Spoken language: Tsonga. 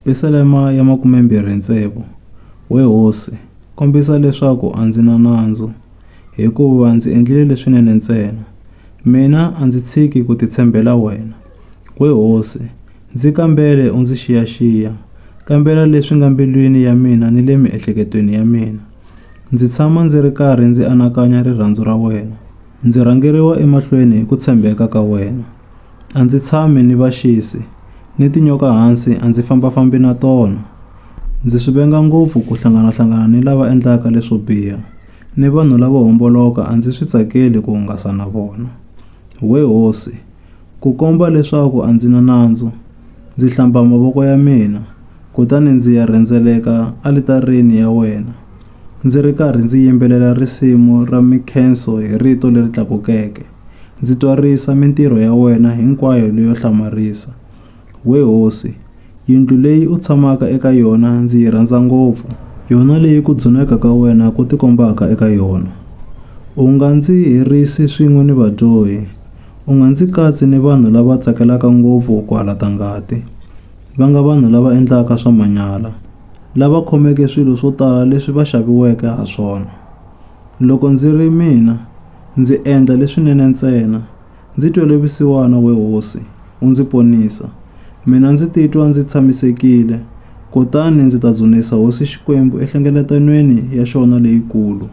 Tipisalema ya 26. We hosi, kombisa leswaku a ndzi na nandzu, hikuva ndzi endlile leswinene ntsena. Mina a ndzi tshiki ku titshembela wena. We hosi, ndzi kambele u ndzi xiyaxiya. Kambela leswi nga mbilwini ya mina ni le miehleketweni ya mina. Ndzi tshama ndzi ri karhi ndzi anakanya rirhandzu ra wena. Ndzi rhangeriwa emahlweni hi ku tshembeka ka wena. A ndzi tshami ni vaxisi, ni tinyoka hansi a ndzi fambafambi na tona. Ndzi swi venga ngopfu ku hlangana ni lava endlaka leswo biha, ni vanhu lava homboloka a ndzi swi tsakeli ku hungasa na vona. We hosi, ku komba leswaku a ndzi na nandzu, ndzi hlamba mavoko ya mina, kutani ndzi ya rhendzeleka alitarini ya wena. Ndzi ri karhi ndzi yimbelela risimu ra mikhenso hi rito leri tlakukeke. Ndzi twarisa mintirho ya wena hinkwayo leyo hlamarisa. We hosi, yindlu leyi u tshamaka eka yona ndzi yi rhandza ngopfu, yona leyi ku dzuneka ka wena ku tikombaka eka yona. U nga ndzi herisi swin'we ni vadyohi, u nga ndzi katsi ni vanhu lava tsakelaka ngopfu ku halata ngati. Va nga vanhu lava endlaka swa manyala, lava khomeke swilo swo tala leswi va xaviweke ha swona. Loko ndzi ri mina, ndzi endla leswinene ntsena. Ndzi twele vusiwana we hosi, u ndzi ponisa. Mina ndzi titwa ndzi tshamisekile, kutani ndzi ta dzunisa hosi Xikwembu enhlengeletanweni ya xona leyikulu.